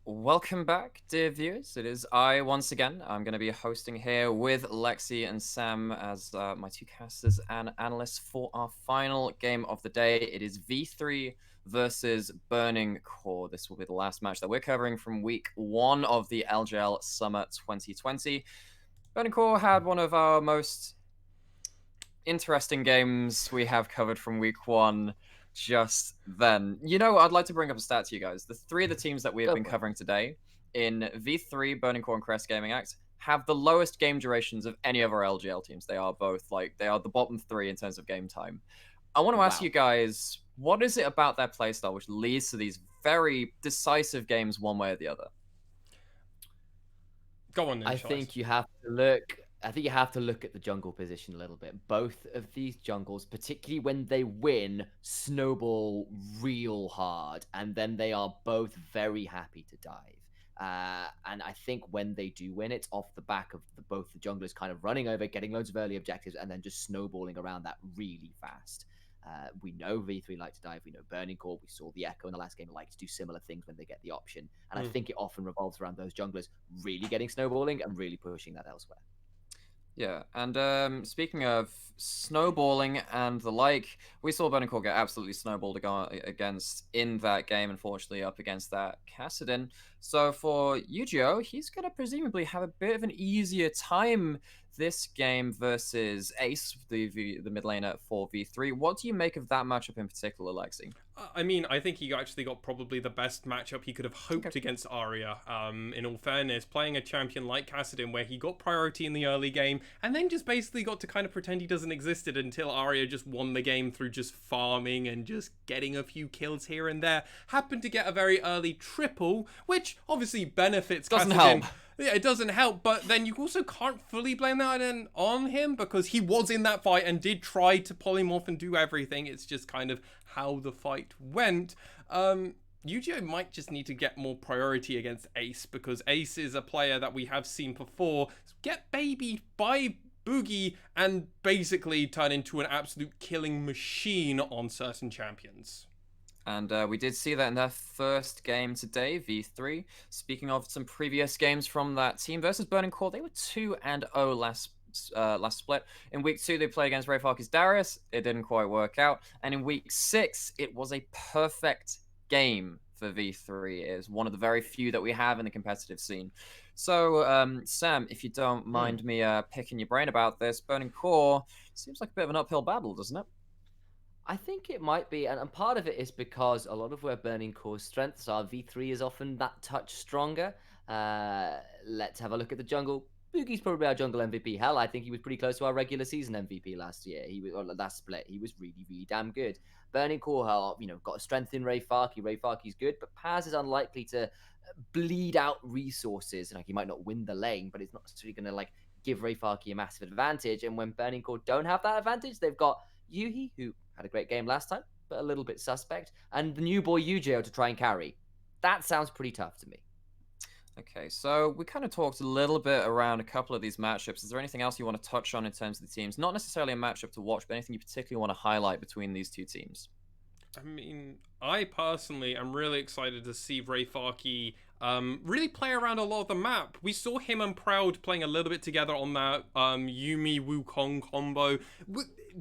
Welcome back, dear viewers. It is I once again. I'm going to be hosting here with Lexi and Sam as my two casters and analysts for our final game of the day. It is V3 versus Burning Core. This will be the last match that we're covering from week 1 of the LJL Summer 2020. Burning Core had one of our most interesting games we have covered from week 1 just then. I'd like to bring up a stat to you guys. The three of the teams that we have Go been for it. covering today in V3, Burning Core and Crest Gaming Act have the lowest game durations of any of our LGL teams. They are both they are the bottom 3 in terms of game time. I want to ask Wow. you guys, what is it about their playstyle which leads to these very decisive games one way or the other? Go on, I Initialize. think you have to look. I think you have to look at the jungle position a little bit. Both of these jungles, particularly when they win, snowball real hard, and then they are both very happy to dive. And I think when they do win, it's off the back of both the junglers kind of running over, getting loads of early objectives, and then just snowballing around that really fast. We know V3 like to dive. We know Burning Core. We saw the Echo in the last game like to do similar things when they get the option. And I think it often revolves around those junglers really getting snowballing and really pushing that elsewhere. Yeah, and speaking of snowballing and the like, we saw Burning Core get absolutely snowballed against in that game, unfortunately, up against that Kassadin. So for Yu-Gi-Oh, he's going to presumably have a bit of an easier time this game versus Ace, the mid laner for V3. What do you make of that matchup in particular, Lexi? I mean, I think he actually got probably the best matchup he could have hoped against Arya. In all fairness, playing a champion like Kassadin, where he got priority in the early game, and then just basically got to kind of pretend he doesn't exist until Arya just won the game through just farming and just getting a few kills here and there. Happened to get a very early triple, which obviously benefits Doesn't Kassadin. help. Yeah, it doesn't help, but then you also can't fully blame that on him because he was in that fight and did try to polymorph and do everything. It's just kind of how the fight went. Yu-Gi-Oh might just need to get more priority against Ace because Ace is a player that we have seen before get babied by Boogie and basically turn into an absolute killing machine on certain champions. And we did see that in their first game today, V3. Speaking of some previous games from that team versus Burning Core, they were 2-0 last split. In week 2, they played against Rayfark's Darius. It didn't quite work out. And in week 6, it was a perfect game for V3. It is one of the very few that we have in the competitive scene. So, Sam, if you don't mind me picking your brain about this, Burning Core seems like a bit of an uphill battle, doesn't it? I think it might be, and part of it is because a lot of where Burning Core's strengths are, V3 is often that touch stronger. Let's have a look at the jungle. Boogie's probably our jungle MVP. Hell, I think he was pretty close to our regular season MVP last year. He was on last split. He was really, really damn good. Burning Core, got a strength in Ray Farkey. Ray Farkey's good, but Paz is unlikely to bleed out resources. Like he might not win the lane, but it's not necessarily going to give Ray Farkey a massive advantage. And when Burning Core don't have that advantage, they've got Yuhi, who had a great game last time, but a little bit suspect, and the new boy Yu-Gi-Oh to try and carry. That sounds pretty tough to me. Okay, so we kind of talked a little bit around a couple of these matchups. Is there anything else you want to touch on in terms of the teams? Not necessarily a matchup to watch, but anything you particularly want to highlight between these two teams? I mean, I personally am really excited to see Ray Farkey really play around a lot of the map. We saw him and Proud playing a little bit together on that Yumi Wukong combo.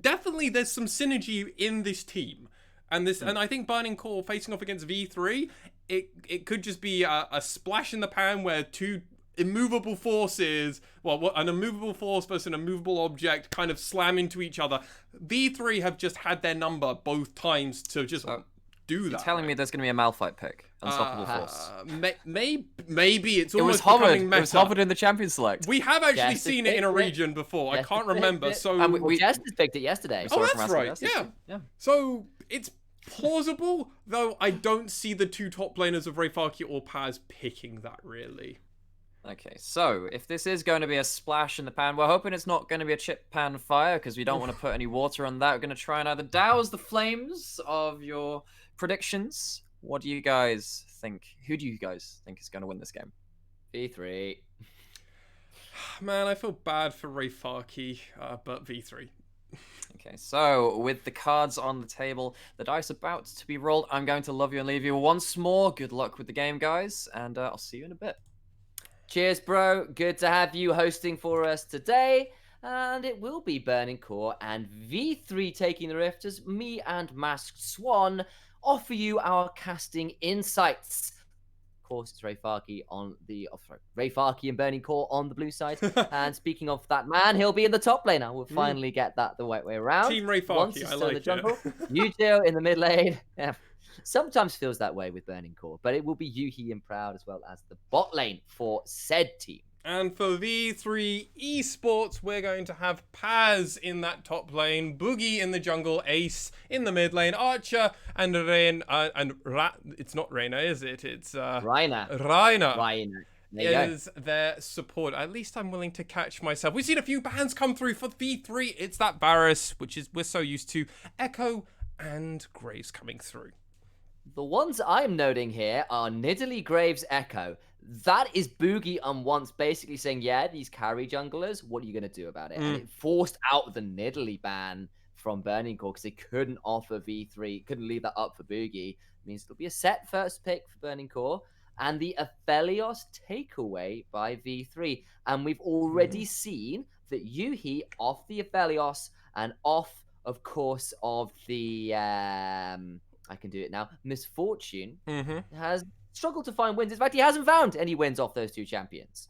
Definitely, there's some synergy in this team. And I think Burning Core facing off against V3, it could just be a splash in the pan where two immovable forces, an immovable force versus an immovable object kind of slam into each other. V3 have just had their number both times to just do that. You're telling me there's going to be a Malphite pick? Unstoppable Force? Maybe it's almost becoming meta. It was hovered in the champion select. We have actually seen it in a region before. I can't remember. So Justice picked it yesterday. Oh, that's right. Yeah. So it's plausible, though I don't see the two top laners of Rayfarki or Paz picking that really. Okay, so if this is going to be a splash in the pan, we're hoping it's not going to be a chip pan fire because we don't want to put any water on that. We're going to try and either douse the flames of your predictions. What do you guys think? Who do you guys think is going to win this game? V3. Man, I feel bad for Rayfarki, but V3. Okay, so with the cards on the table, the dice about to be rolled, I'm going to love you and leave you once more. Good luck with the game, guys, and I'll see you in a bit. Cheers, bro. Good to have you hosting for us today. And it will be Burning Core and V3 taking the rift as me and Masked Swan offer you our casting insights. Of course, it's Ray Farkey on the Ray Farkey and Burning Core on the blue side. And speaking of that man, he'll be in the top lane. I will finally get that the right way around. Team Ray Once Farkey, he's I still like in the jungle, it. you two in the mid lane. Yeah. Sometimes feels that way with Burning Core, but it will be Yuhi and Proud as well as the bot lane for said team. And for V3 Esports, we're going to have Paz in that top lane, Boogie in the jungle, Ace in the mid lane, Archer and it's not Reyna, is it? It's Reina. Reina There is their support. At least I'm willing to catch myself. We've seen a few bans come through for V3. It's that Varus, which is we're so used to. Echo and Graves coming through. The ones I'm noting here are Nidalee, Graves, Echo. That is Boogie once basically saying, yeah, these carry junglers, what are you going to do about it? And it forced out the Nidalee ban from Burning Core because they couldn't offer V3, couldn't leave that up for Boogie. It means it'll be a set first pick for Burning Core and the Aphelios takeaway by V3. And we've already seen that Yuhi off the Aphelios and off, of course, of the... I can do it now. Misfortune has struggled to find wins. In fact, he hasn't found any wins off those two champions.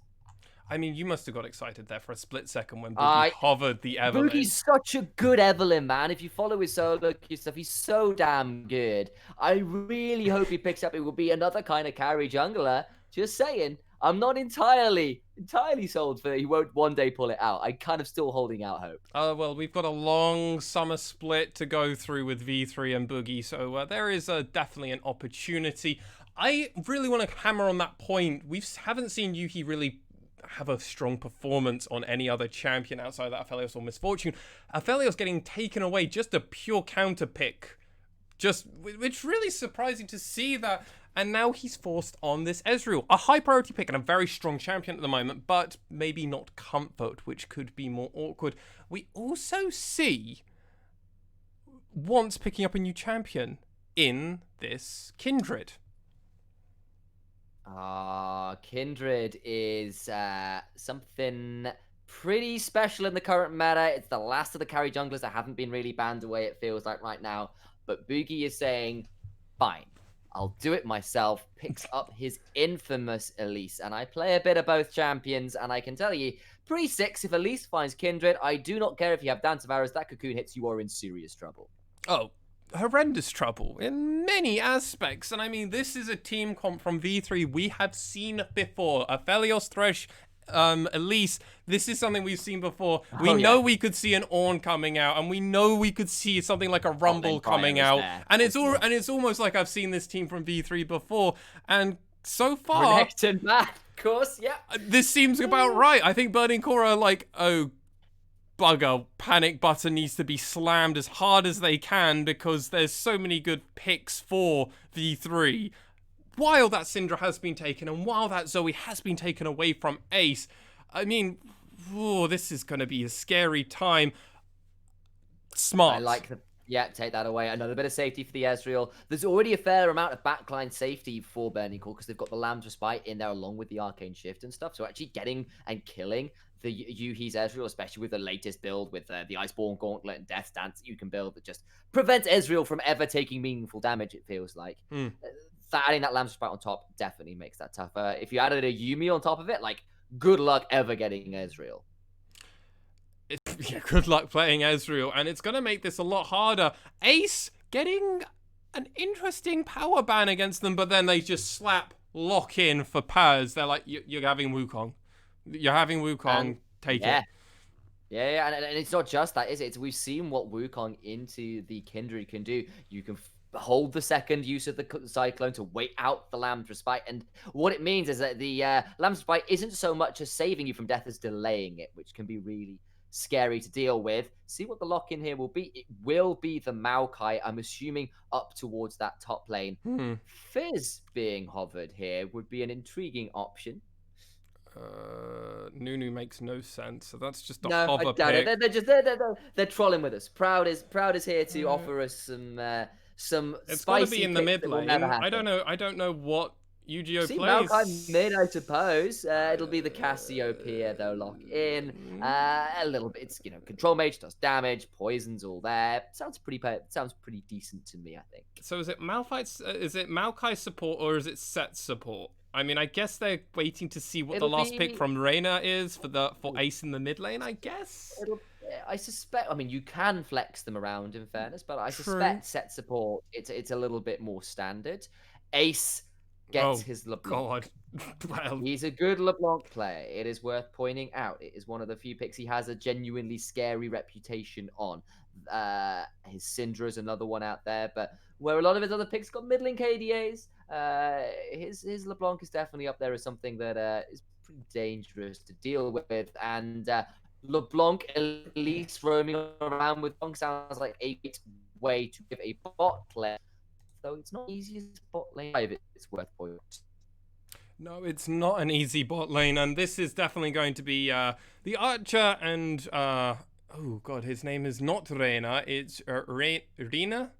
I mean, you must have got excited there for a split second when Boogie hovered the Evelyn. Boogie's such a good Evelyn, man. If you follow his solo queue stuff, he's so damn good. I really hope he picks up. It will be another kind of carry jungler. Just saying. I'm not entirely sold for he won't one day pull it out. I'm kind of still holding out hope. Well, we've got a long summer split to go through with V3 and Boogie, so there is definitely an opportunity. I really want to hammer on that point. We haven't seen Yuhi really have a strong performance on any other champion outside of that Aphelios or Misfortune. Aphelios getting taken away, just a pure counter pick. It's really surprising to see that. And now he's forced on this Ezreal. A high priority pick and a very strong champion at the moment, but maybe not comfort, which could be more awkward. We also see once picking up a new champion in this Kindred. Kindred is something pretty special in the current meta. It's the last of the carry junglers that haven't been really banned away, it feels like right now. But Boogie is saying, fine. I'll do it myself, picks up his infamous Elise. And I play a bit of both champions, and I can tell you, pre-6, if Elise finds Kindred, I do not care if you have Dance of Arrows, that cocoon hits, you are in serious trouble. Oh, horrendous trouble in many aspects. And I mean, this is a team comp from V3 we have seen before. Aphelios, Thresh, Elise, this is something we've seen before. We know we could see an Ornn coming out, and we know we could see something like a Rumble coming out. And it's almost like I've seen this team from V3 before. And so far, Renekton back, of course, yeah. This seems about right. I think Burning Core are like, oh, bugger, panic button needs to be slammed as hard as they can because there's so many good picks for V3. While that Syndra has been taken and while that Zoe has been taken away from Ace, I mean, this is going to be a scary time. Smart. I like the... Yeah, take that away. Another bit of safety for the Ezreal. There's already a fair amount of backline safety for Burning Core because they've got the Lamb's Respite in there along with the Arcane Shift and stuff. So actually getting and killing the Yuhi's Ezreal, especially with the latest build with the Iceborne Gauntlet and Death Dance that you can build that just prevents Ezreal from ever taking meaningful damage, it feels like. Adding that Lamb's Respite on top definitely makes that tougher. If you added a Yuumi on top of it, like, good luck ever getting Ezreal. Yeah, good luck playing Ezreal, and it's going to make this a lot harder. Ace getting an interesting power ban against them, but then they just lock in for Paz. They're like, you're having Wukong. You're having Wukong, take it. Yeah, and it's not just that, is it? We've seen what Wukong into the Kindred can do. You can hold the second use of the Cyclone to wait out the Lamb's Respite, and what it means is that the Lamb's Respite isn't so much as saving you from death as delaying it, which can be really scary to deal with. See what the lock-in here will be. It will be the Maokai, I'm assuming, up towards that top lane. Fizz being hovered here would be an intriguing option. Nunu makes no sense, so that's just a No, I hover doubt it. pick. They're trolling with us. Proud is here to offer us some It's got to be spicy in the picks mid that will never lane. happen. I don't know what Yu-Gi-Oh See, Maokai mid, I plays. suppose. It'll be the Cassiopeia, though, lock in. A little bit. It's, Control Mage does damage, poison's all there. Sounds pretty decent to me, I think. So is it Malphite's? Is it Maokai support or is it Set support? I mean, I guess they're waiting to see what the last pick from Reyna is for Ace in the mid lane. I guess. I suspect. I mean, you can flex them around, in fairness, but I True. suspect Set support. It's a little bit more standard. Ace gets his LeBlanc. God. Well, he's a good LeBlanc player. It is worth pointing out. It is one of the few picks he has a genuinely scary reputation on. His Syndra is another one out there, but where a lot of his other picks got middling KDAs, his LeBlanc is definitely up there as something that is pretty dangerous to deal with. And LeBlanc at least roaming around with LeBlanc sounds like a great way to give a bot player, though it's not easy as bot lane. It's worth pointing. No, it's not an easy bot lane, and this is definitely going to be the Archer and oh god, his name is not Reyna, it's Reyna.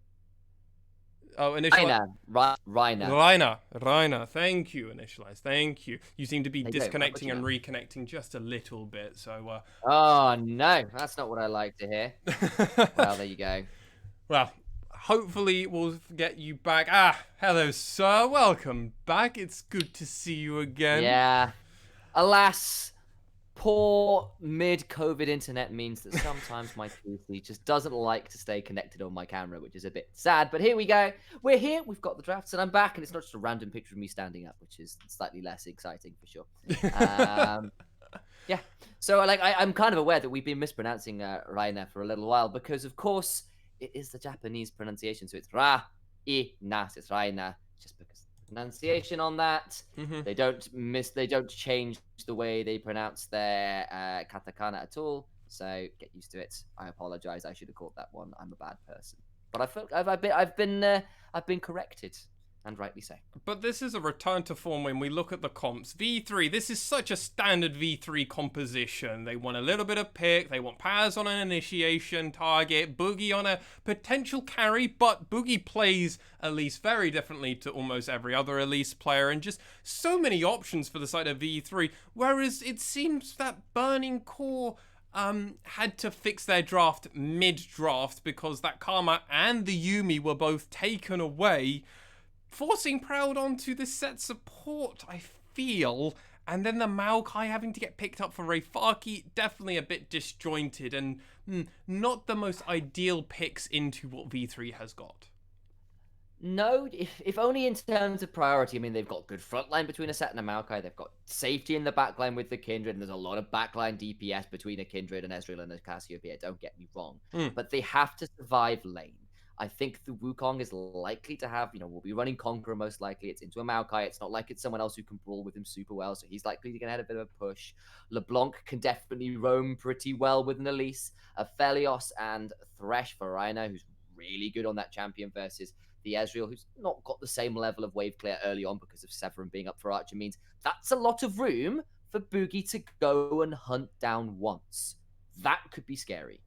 Oh, initialize. Reiner. Thank you, initialize. Thank you. You seem to be disconnecting and reconnecting just a little bit, so. Oh no, that's not what I like to hear. Well, there you go. Well. Hopefully we'll get you back. Hello, sir. Welcome back. It's good to see you again. Yeah. Alas, poor mid-COVID internet means that sometimes my PC just doesn't like to stay connected on my camera, which is a bit sad. But here we go. We're here. We've got the drafts, and I'm back. And it's not just a random picture of me standing up, which is slightly less exciting for sure. Yeah. So, I'm kind of aware that we've been mispronouncing Raina for a little while because, of course, it is the Japanese pronunciation, so it's Ra-I-Na, it's Raina, just because the pronunciation on that, they don't change the way they pronounce their katakana at all, so get used to it. I apologize, I should have caught that one. I'm a bad person. But I feel I've been corrected. And rightly so. But this is a return to form when we look at the comps. V3, this is such a standard V3 composition. They want a little bit of pick, they want Paz on an initiation target, Boogie on a potential carry, but Boogie plays Elise very differently to almost every other Elise player, and just so many options for the side of V3, whereas it seems that Burning Core had to fix their draft mid-draft because that Karma and the Yuumi were both taken away, forcing Proud onto the Set support, I feel. And then the Maokai having to get picked up for Rayfaki, definitely a bit disjointed and not the most ideal picks into what V3 has got. No, if only in terms of priority. I mean, they've got good frontline between a Set and a Maokai. They've got safety in the backline with the Kindred, and there's a lot of backline DPS between a Kindred and Ezreal and a Cassiopeia, don't get me wrong. But they have to survive lane. I think the Wukong is likely to have, we'll be running Conqueror most likely. It's into a Maokai. It's not like it's someone else who can brawl with him super well, so he's likely to get a bit of a push. LeBlanc can definitely roam pretty well with an Elise. Aphelios and Thresh for Rhino, who's really good on that champion versus the Ezreal, who's not got the same level of wave clear early on because of Severin being up for Archer, means that's a lot of room for Boogie to go and hunt down once. That could be scary.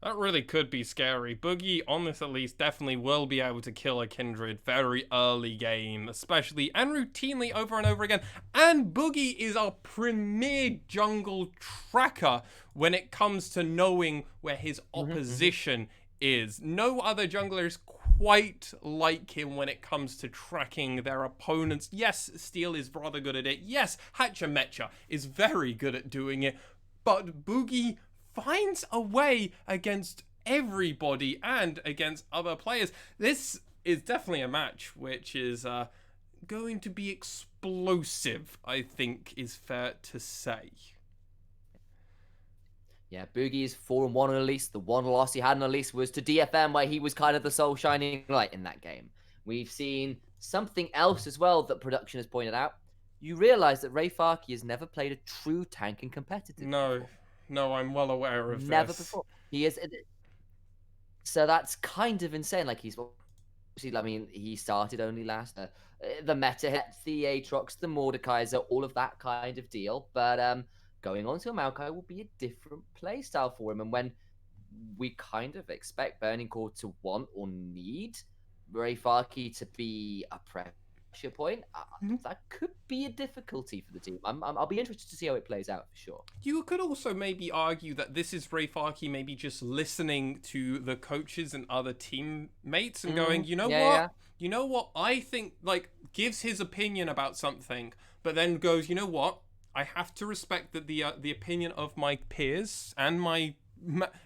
That really could be scary. Boogie, on this at least, definitely will be able to kill a Kindred very early game, especially, and routinely over and over again. And Boogie is our premier jungle tracker when it comes to knowing where his opposition is. No other jungler is quite like him when it comes to tracking their opponents. Yes, Steel is rather good at it. Yes, Hachamecha is very good at doing it. But Boogie finds a way against everybody and against other players. This is definitely a match which is going to be explosive, I think is fair to say. Yeah, Boogie's 4-1 on Elise. The one loss he had on Elise was to DFM, where he was kind of the sole shining light in that game. We've seen something else as well that production has pointed out. You realise that Rayfaki has never played a true tank in competitive. No, I'm well aware of Never this. before. He is. So that's kind of insane. Like, he's I mean, he started only last. The meta hits, the Aatrox, the Mordekaiser, all of that kind of deal. But going on to Maokai will be a different playstyle for him. And when we kind of expect Burning Core to want or need Ray Farkey to be a pressure point, that could be a difficulty for the team. I'll be interested to see how it plays out for sure. You could also maybe argue that this is Ray Farkey maybe just listening to the coaches and other teammates and going, you know what? Yeah. You know what? I think, like, gives his opinion about something, but then goes, you know what? I have to respect that the opinion of my peers and my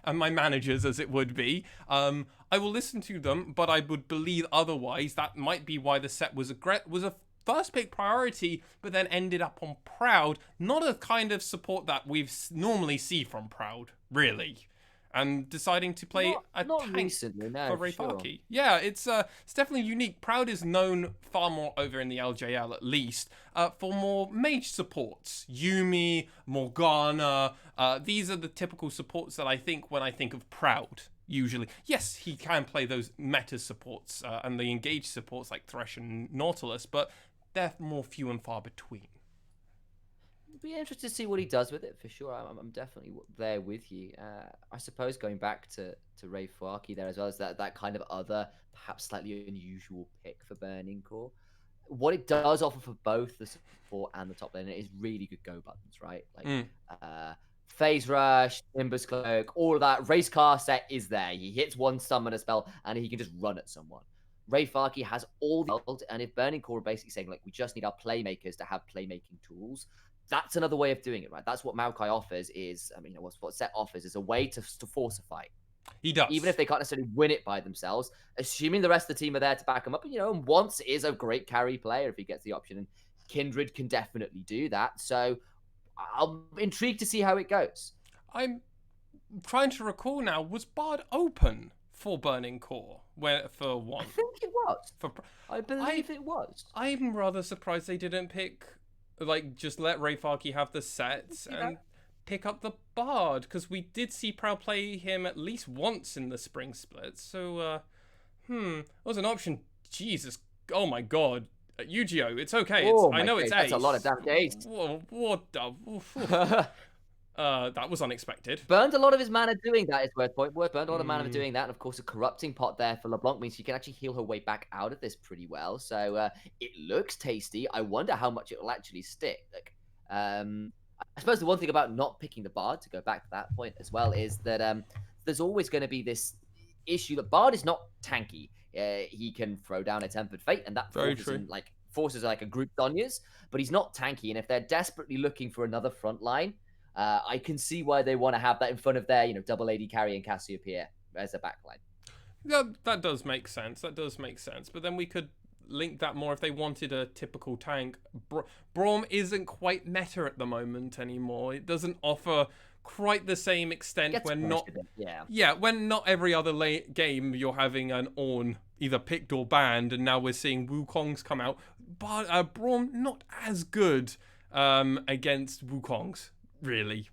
managers, as it would be. I will listen to them, but I would believe otherwise. That might be why the set was a first pick priority, but then ended up on Proud. Not a kind of support that we've normally see from Proud, really. And deciding to play a tank recently, no, for Ray Farkey. Yeah, it's definitely unique. Proud is known far more over in the LJL, at least, for more mage supports. Yumi, Morgana, these are the typical supports that I think when I think of Proud, usually. Yes, he can play those meta supports and the engaged supports like Thresh and Nautilus, but they're more few and far between. Be interested to see what he does with it for sure. I'm definitely there with you. I suppose going back to Ray Farkey there as well as that kind of other, perhaps slightly unusual pick for Burning Core. What it does offer for both the support and the top laner is really good go buttons, right? Like Phase Rush, Nimbus Cloak, all of that. Race car set is there. He hits one summoner spell and he can just run at someone. Ray Farkey has all the ult, and if Burning Core are basically saying, like, we just need our playmakers to have playmaking tools, that's another way of doing it, right? That's what Maokai offers is, I mean, what Set offers is a way to force a fight. He does. Even if they can't necessarily win it by themselves, assuming the rest of the team are there to back him up. And, and Once is a great carry player if he gets the option, and Kindred can definitely do that. So I'm intrigued to see how it goes. I'm trying to recall now, was Bard open for Burning Core for one? I think it was. I believe it was. I'm rather surprised they didn't pick... Like, just let Ray Farkey have the sets and pick up the Bard, because we did see Proud play him at least once in the spring split. So, that was an option. Jesus, oh my god. Yu-Gi-Oh, it's okay. I know it's That's a lot of damage. Ace. What the... that was unexpected. Burned a lot of his mana doing that, is worth point. Burned a lot of mana for doing that. And of course, a corrupting pot there for LeBlanc means she can actually heal her way back out of this pretty well. So it looks tasty. I wonder how much it will actually stick. Like, I suppose the one thing about not picking the Bard, to go back to that point as well, is that there's always going to be this issue that Bard is not tanky. He can throw down a Tempered Fate, and that forces like a group Donyas, but he's not tanky. And if they're desperately looking for another front line, I can see why they want to have that in front of their, double AD carry and Cassiopeia as a backline. Yeah, that does make sense. But then we could link that more if they wanted a typical tank. Braum isn't quite meta at the moment anymore. It doesn't offer quite the same extent when not... Yeah, when not every other game you're having an Ornn either picked or banned, and now we're seeing Wukong's come out. But Braum not as good against Wukong's. Really.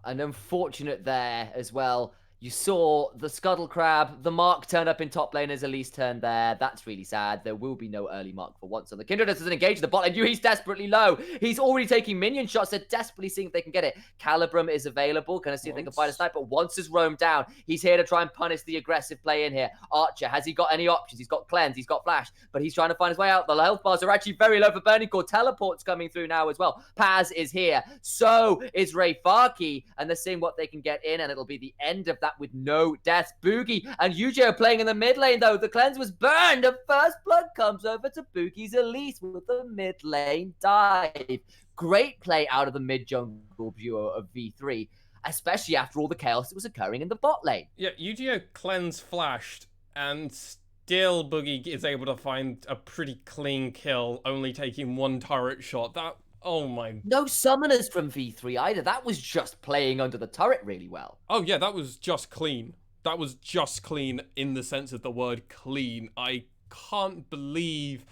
And unfortunate there as well. You saw the Scuttle Crab, the Mark turn up in top lane as Elise turned there. That's really sad. There will be no early Mark for once. So the Kindred doesn't engage the bot lane. He's desperately low. He's already taking minion shots. They're desperately seeing if they can get it. Calibrum is available. Gonna see if they can find a sniper. Once has roamed down. He's here to try and punish the aggressive play in here. Archer, has he got any options? He's got Cleanse, he's got Flash, but he's trying to find his way out. The health bars are actually very low for Burning Core. Teleport's coming through now as well. Paz is here. So is Ray Farkey. And they're seeing what they can get in, and it'll be the end of that with no deaths. Boogie and Yu-Gi-Oh playing in the mid lane though. The cleanse was burned, and first blood comes over to Boogie's Elise with the mid lane dive. Great play out of the mid jungle duo of V3, especially after all the chaos that was occurring in the bot lane. Yeah, Yu-Gi-Oh cleanse flashed, and still Boogie is able to find a pretty clean kill, only taking one turret shot. Oh my... No summoners from V3 either. That was just playing under the turret really well. Oh yeah, that was just clean. That was just clean in the sense of the word clean. I can't believe...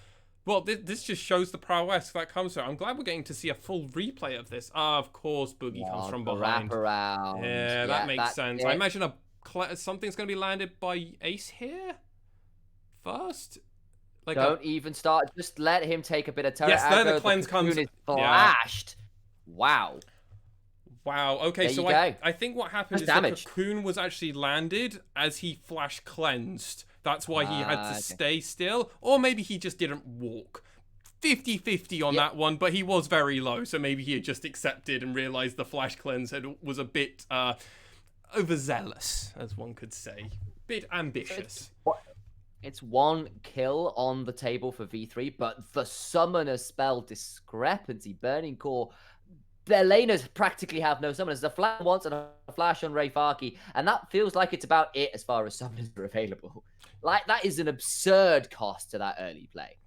Well, this just shows the prowess that comes from it. I'm glad we're getting to see a full replay of this. Of course, Boogie comes from behind. Wraparound. Yeah, that makes sense. I imagine something's going to be landed by Ace here? first. Like Don't even start. Just let him take a bit of turret Yes, there the aggro. cleanse Cocoon comes. is Yeah. flashed. Wow. Wow. Okay, There so you go. I think what happened That's is damage. the cocoon was actually landed as he flash cleansed. That's why he had to Okay. stay still. Or maybe he just didn't walk. 50-50 on that one, but he was very low, so maybe he had just accepted and realized the flash cleanse was a bit overzealous, as one could say. Bit ambitious. It's one kill on the table for V3, but the summoner spell discrepancy, Burning Core. Their laners practically have no summoners. The flash once and a flash on Rayfaki, and that feels like it's about it as far as summoners are available. Like, that is an absurd cost to that early play.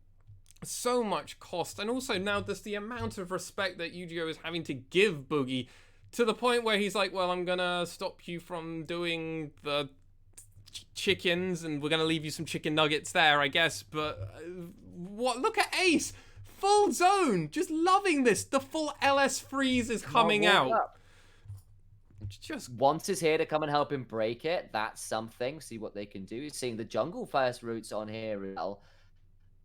So much cost, and also now there's the amount of respect that Yu-Gi-Oh is having to give Boogie, to the point where he's like, well, I'm gonna stop you from doing the chickens, and we're gonna leave you some chicken nuggets there, I guess. But what? Look at Ace, full zone, just loving this. The full LS freeze is coming out. Just once is here to come and help him break it. That's something. See what they can do. Seeing the jungle first roots on here as well.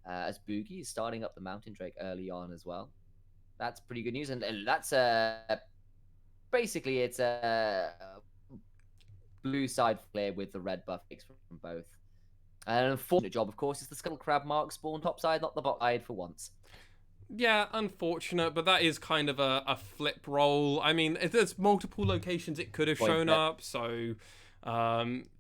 As Boogie is starting up the Mountain Drake early on as well. That's pretty good news. And that's basically it's a blue side flare with the red buff from both. And an unfortunate job, of course, is the Scuttle Crab mark spawn top side, not the bot side for once. Yeah, unfortunate, but that is kind of a flip roll. I mean, there's multiple locations it could have shown up, so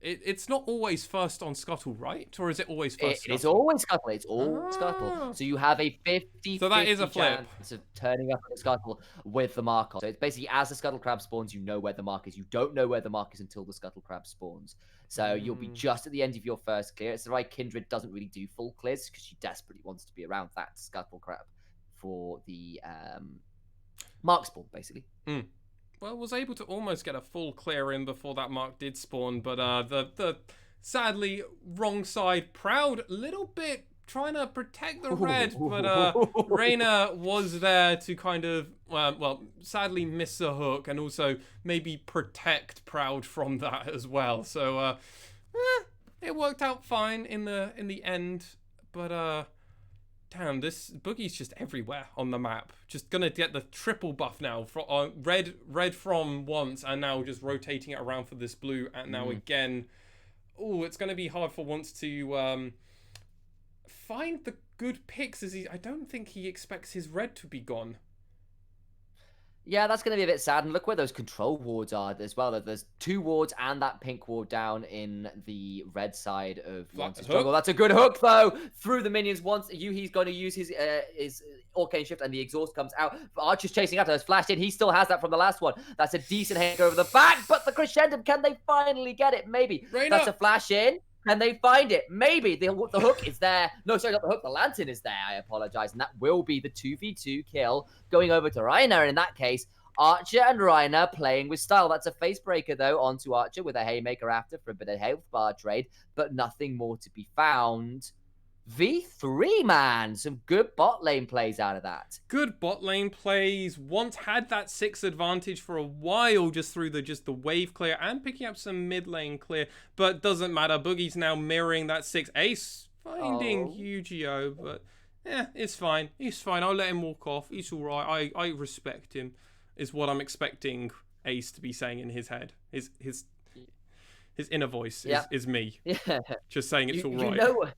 it's not always first on Scuttle, right? Or is it always first Scuttle? It's always Scuttle. It's always Scuttle. So you have a 50-50 so that is a flip. chance of turning up at the Scuttle with the mark on. So it's basically as the Scuttle Crab spawns, you know where the mark is. You don't know where the mark is until the Scuttle Crab spawns. So you'll be just at the end of your first clear. It's why Kindred doesn't really do full clears, because she desperately wants to be around that Scuttle Crab for the mark spawn, basically. Well, was able to almost get a full clear in before that mark did spawn, but the sadly wrong side. Proud, little bit trying to protect the red, but Reyna was there to kind of, well, sadly miss a hook and also maybe protect Proud from that as well. So it worked out fine in the end, but damn, this Boogie's just everywhere on the map. Just gonna get the triple buff now for red from once, and now just rotating it around for this blue, and now again. Oh, it's gonna be hard for once to find the good picks, as I don't think he expects his red to be gone. Yeah, that's going to be a bit sad. And look where those control wards are as well. There's 2 wards and that pink ward down in the red side of Once's jungle. That's a good hook, though, through the minions. Once he's going to use his Arcane Shift, and the exhaust comes out. Archer's chasing after. Has flashed in. He still has that from the last one. That's a decent hang over the back, but the crescendo, can they finally get it? Maybe. Reyna. That's a flash in. Can they find it? Maybe. The hook is there. No, sorry, not the hook. The lantern is there. I apologize. And that will be the 2v2 kill going over to Reyna. And in that case, Archer and Reyna playing with style. That's a face breaker, though, onto Archer with a haymaker after for a bit of health bar trade, but nothing more to be found. V3, man. Some good bot lane plays out of that. Good bot lane plays. Once had that 6 advantage for a while just through the wave clear and picking up some mid lane clear, but doesn't matter. Boogie's now mirroring that 6. Ace finding Yu-Gi-Oh, but yeah, it's fine. He's fine. I'll let him walk off. He's all right. I respect him, is what I'm expecting Ace to be saying in his head. His inner voice is me. Yeah. Just saying it's all right. You know what?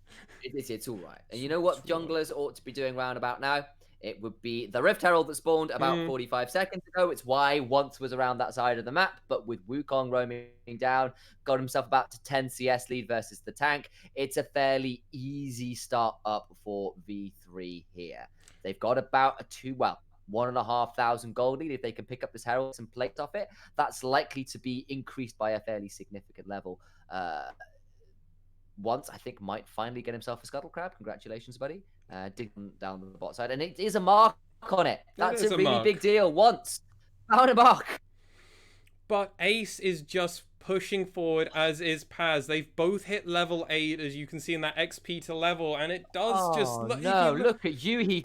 It's all right. And you know what junglers ought to be doing round about now? It would be the Rift Herald that spawned about 45 seconds ago. It's why Once was around that side of the map, but with Wukong roaming down, got himself about to 10 CS lead versus the tank. It's a fairly easy start up for V3 here. They've got about a 1,500 gold lead. If they can pick up this Herald and plate off it, that's likely to be increased by a fairly significant level. Once, I think, might finally get himself a Scuttle Crab. Congratulations, buddy. Digging down the bot side. And it is a mark on it. That's a really big deal. Once. Found a mark. But Ace is just pushing forward, as is Paz. They've both hit level 8, as you can see in that XP to level, and it does just Oh look. no! Look at Yuhi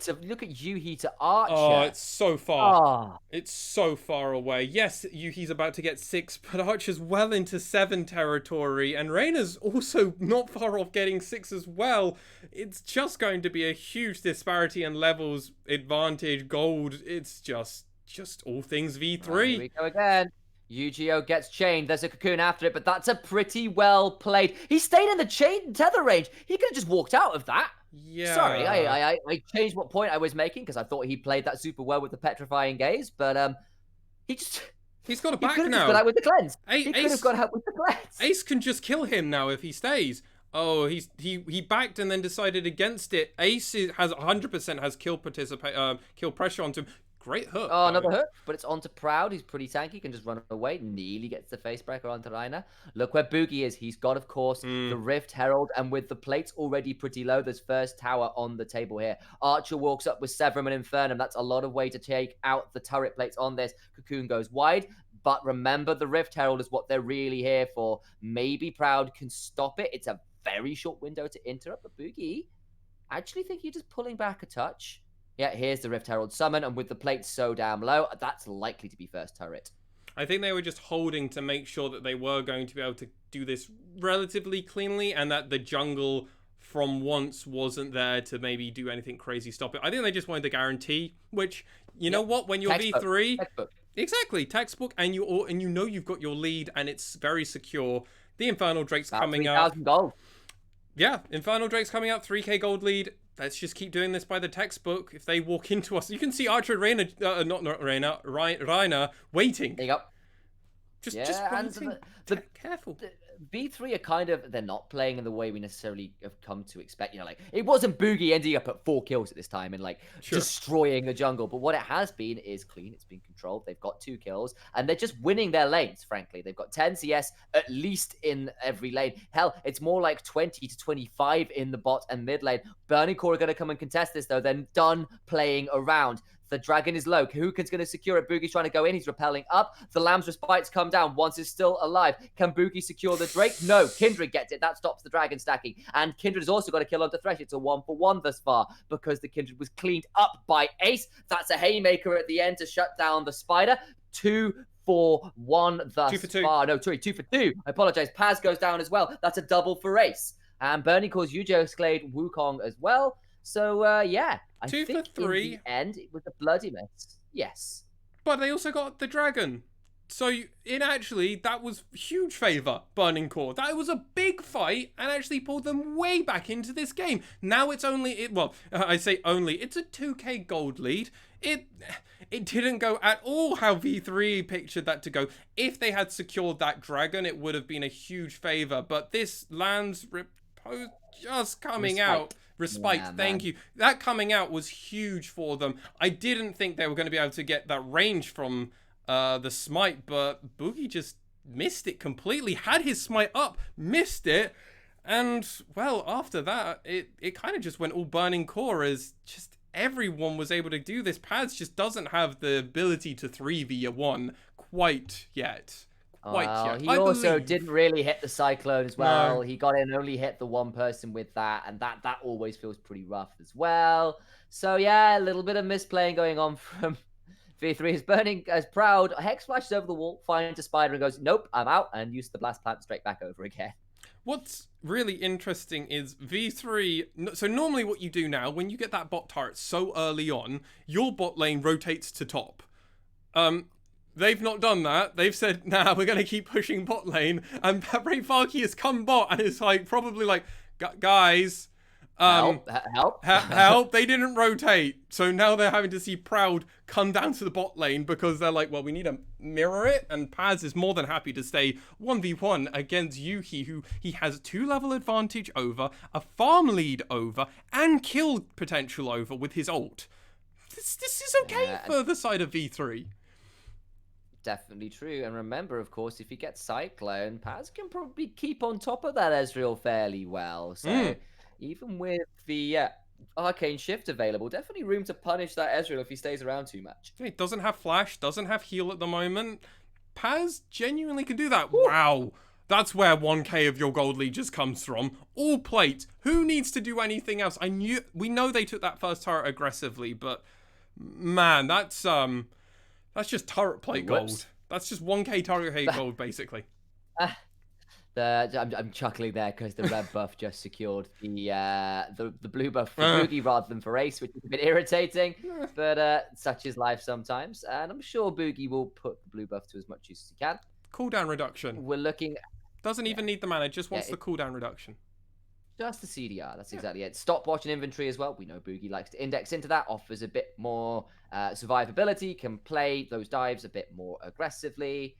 to Archer. Oh, it's so far. Oh. It's so far away. Yes, Yuki's about to get 6, but Archer's well into 7 territory, and Reyna's also not far off getting 6 as well. It's just going to be a huge disparity in levels, advantage, gold. It's just all things V3. Right, here we go again. Yu-Gi-Oh gets chained. There's a cocoon after it, but that's a pretty well played. He stayed in the chain tether range. He could have just walked out of that. Yeah. Sorry, I changed what point I was making because I thought he played that super well with the petrifying gaze, but He's got a he back could have now. just got out with the cleanse. He could Ace, have got out with the cleanse. Ace can just kill him now if he stays. Oh, he backed and then decided against it. Ace has 100% has kill pressure onto him. Great hook. Oh, another hook, but it's onto Proud. He's pretty tanky, can just run away. Nearly gets the face breaker onto Reina. Look where Boogie is. He's got, of course, the Rift Herald, and with the plates already pretty low, there's first tower on the table here. Archer walks up with Severum and Infernum. That's a lot of way to take out the turret plates on this. Cocoon goes wide, but remember, the Rift Herald is what they're really here for. Maybe Proud can stop it. It's a very short window to interrupt, but Boogie, I actually think you're just pulling back a touch. Yeah, here's the Rift Herald summon, and with the plates so damn low, that's likely to be first turret. I think they were just holding to make sure that they were going to be able to do this relatively cleanly, and that the jungle from once wasn't there to maybe do anything crazy stop it. I think they just wanted the guarantee, which, you know what, when you're Textbook. V3... Textbook. Exactly, textbook, and you know you've got your lead, and it's very secure. The Infernal Drake's About coming out. 3,000 gold. Yeah, Infernal Drake's coming out, 3k gold lead. Let's just keep doing this by the textbook. If they walk into us, you can see Archer and Reyna, not Reyna, Reina waiting. There you go. Just and waiting. Careful. B3 are kind of, they're not playing in the way we necessarily have come to expect. You know, like, it wasn't Boogie ending up at 4 kills at this time and, like, destroying the jungle. But what it has been is clean. It's been controlled. They've got 2 kills, and they're just winning their lanes, frankly. They've got 10 CS at least in every lane. Hell, it's more like 20 to 25 in the bot and mid lane. Burning Core are going to come and contest this, though. They're done playing around. The dragon is low. Kahukin's going to secure it. Boogie's trying to go in. He's repelling up. The Lamb's Respites come down. Once is still alive. Can Boogie secure the Drake? No. Kindred gets it. That stops the dragon stacking. And Kindred has also got a kill onto Thresh. It's a 1-for-1 thus far because the Kindred was cleaned up by Ace. That's a haymaker at the end to shut down the Spider. 2-for-1 thus 2 for 2. far. No, sorry, 2 for 2. I apologize. Paz goes down as well. That's a double for Ace. And Burning calls Yu-Gi-Oh! Escalade Wukong as well. So, yeah. I 2 think for 3. in the end, it was a bloody mess. Yes. But they also got the dragon. So, that was huge favour, Burning Core. That was a big fight and actually pulled them way back into this game. Now it's only, I say only, it's a 2k gold lead. It didn't go at all how V3 pictured that to go. If they had secured that dragon, it would have been a huge favour. But this Lamb's Repose just coming out. Respite, thank you. That coming out was huge for them. I didn't think they were going to be able to get that range from the smite, but Boogie just missed it completely. Had his smite up, missed it, and, well, after that, it kind of just went all Burning Core as just everyone was able to do this. Paz just doesn't have the ability to 3v1 quite yet. He also didn't really hit the Cyclone as well. No. He got in, only hit the one person with that, and that always feels pretty rough as well. So yeah, a little bit of misplaying going on from V3. Is Burning as Proud. Hex flashes over the wall, finds a Spider and goes, nope, I'm out, and uses the Blast Plant straight back over again. What's really interesting is V3, so normally what you do now, when you get that bot turret so early on, your bot lane rotates to top. They've not done that. They've said, nah, we're going to keep pushing bot lane. And Rayfarki has come bot and is like, probably like, guys, help. They didn't rotate. So now they're having to see Proud come down to the bot lane because they're like, well, we need to mirror it. And Paz is more than happy to stay 1v1 against Yuki, who he has 2-level advantage over, a farm lead over, and kill potential over with his ult. This is okay for the side of V3. Definitely true. And remember, of course, if he gets Cyclone, Paz can probably keep on top of that Ezreal fairly well. So even with the Arcane Shift available, definitely room to punish that Ezreal if he stays around too much. He doesn't have Flash, doesn't have heal at the moment. Paz genuinely can do that. Wow. That's where 1k of your gold lead just comes from. All plate. Who needs to do anything else? We know they took that first turret aggressively, but man, that's just turret plate gold. That's just 1k turret plate gold, basically. I'm chuckling there because the red buff just secured the blue buff for Boogie rather than for Ace, which is a bit irritating, but such is life sometimes. And I'm sure Boogie will put the blue buff to as much use as he can. Cooldown reduction. We're looking. Doesn't even need the mana, just wants the cooldown reduction. Just the CDR, that's exactly it. Stopwatch and inventory as well. We know Boogie likes to index into that, offers a bit more survivability, can play those dives a bit more aggressively.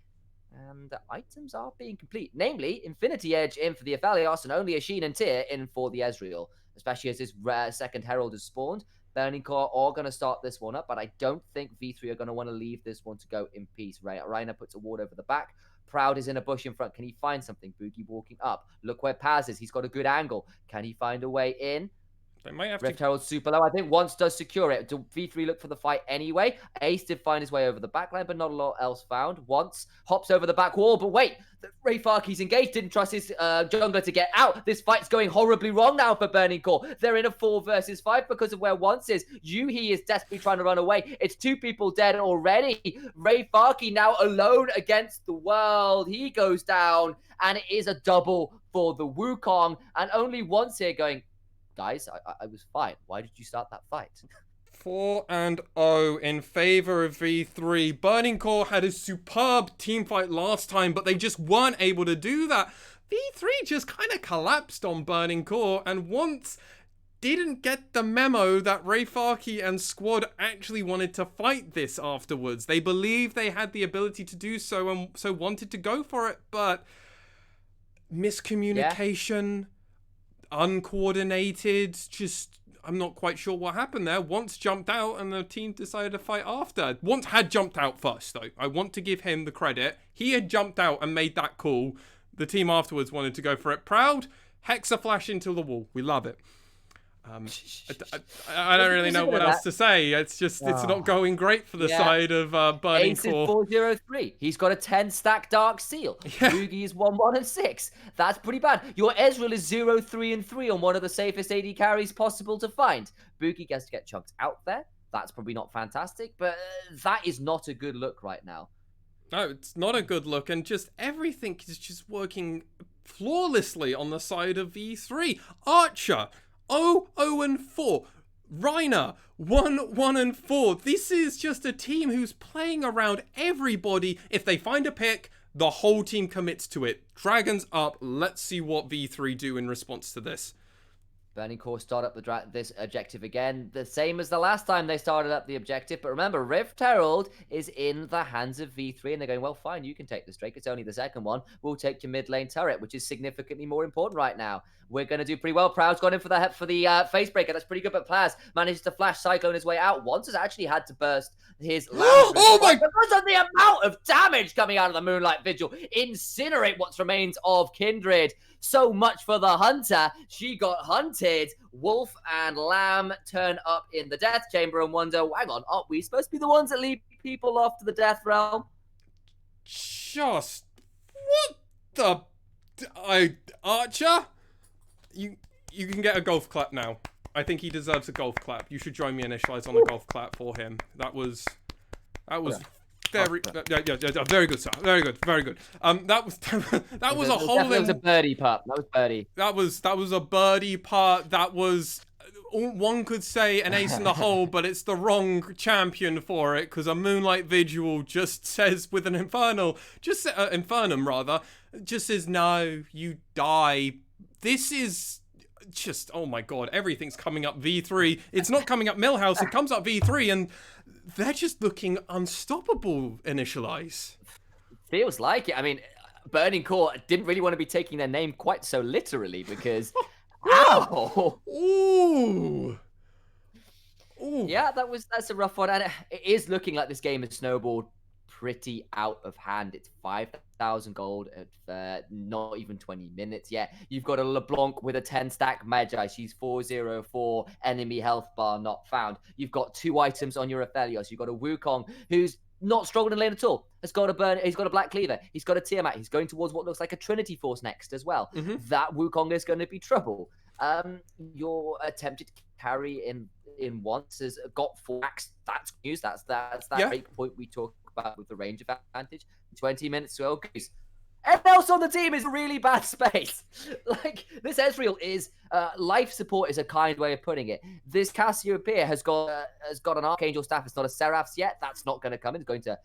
And the items are being complete. Namely, Infinity Edge in for the Aphelios and only a Sheen and Tyr in for the Ezreal. Especially as this second Herald is spawned. Burning Core are going to start this one up, but I don't think V3 are going to want to leave this one to go in peace. Reiner puts a ward over the back. Proud is in a bush in front. Can he find something? Boogie walking up. Look where Paz is. He's got a good angle. Can he find a way in? They might have Rift Herald super low. I think once does secure it. Do V3 look for the fight anyway? Ace did find his way over the backline, but not a lot else found. Once hops over the back wall, but wait, Ray Farkey's engaged, didn't trust his jungler to get out. This fight's going horribly wrong now for Burning Core. They're in a 4 versus 5 because of where Once is. Yuhi is desperately trying to run away. It's 2 people dead already. Ray Farkey now alone against the world. He goes down, and it is a double for the Wukong, and only Once here going, guys, I was fine. Why did you start that fight? 4-0 in favor of V3. Burning Core had a superb team fight last time, but they just weren't able to do that. V3 just kind of collapsed on Burning Core, and once didn't get the memo that Ray Farkey and squad actually wanted to fight this afterwards. They believed they had the ability to do so and so wanted to go for it, but miscommunication, uncoordinated, just I'm not quite sure what happened there. Once jumped out and the team decided to fight after. Once had jumped out first though. I want to give him the credit. He had jumped out and made that call. The team afterwards wanted to go for it. Proud, Hexa flash into the wall. We love it. I don't really know what else to say. It's just, it's not going great for the side of Burning Ace Core. is 403. He's got a 10-stack Dark Seal. Boogie is 1-1-6. That's pretty bad. Your Ezreal is 0-3-3 on one of the safest AD carries possible to find. Boogie gets to get chunked out there. That's probably not fantastic, but that is not a good look right now. No, it's not a good look, and just everything is just working flawlessly on the side of V3. Archer, 0-0-4. Reiner, 1-1-4. This is just a team who's playing around everybody. If they find a pick, the whole team commits to it. Dragons up. Let's see what V3 do in response to this. Burning Core start up this objective again, the same as the last time they started up the objective. But remember, Rift Herald is in the hands of V3, and they're going, well, fine, you can take this Drake. It's only the second one. We'll take your mid lane turret, which is significantly more important right now. We're going to do pretty well. Proud's gone in for the face breaker. That's pretty good, but Plaz manages to flash Cyclone his way out. Once has actually had to burst his oh my! Because of the amount of damage coming out of the Moonlight Vigil. Incinerate what remains of Kindred. So much for the Hunter. She got hunted. Wolf and Lamb turn up in the Death Chamber and wonder, hang on, aren't we supposed to be the ones that lead people off to the Death Realm? Just what the Archer? You can get a golf clap now. I think he deserves a golf clap. You should join me initialize on a golf clap for him. That was very very good, sir. Very good. That was a whole. That was a birdie putt. That was birdie. That was a birdie putt. That was, one could say, an ace in the hole, but it's the wrong champion for it, because a Moonlight Vigil just says with an Infernum rather, just says no, you die. This is just, oh my god, everything's coming up V3. It's not coming up Millhouse, it comes up V3, and they're just looking unstoppable, Initialize. Feels like it. I mean, Burning Core didn't really want to be taking their name quite so literally, because ow! Ooh. Yeah, that's a rough one, and it is looking like this game has snowballed pretty out of hand. It's 5,000 gold at not even 20 minutes yet. You've got a LeBlanc with a 10-stack Magi. She's 404, enemy health bar not found. You've got 2 items on your Aphelios. You've got a Wukong who's not struggling in lane at all. He's got a Black Cleaver. He's got a Tiamat. He's going towards what looks like a Trinity Force next as well. That Wukong is going to be trouble. Your attempted carry in once has got 4 acts. That's news. That's that break point we talk about with the range advantage. 20 minutes to goes. Everyone else on the team is really bad space. Like, this Ezreal is life support is a kind way of putting it. This Cassiopeia has got an Archangel staff. It's not a Seraph's yet. That's not going to come in. It's going to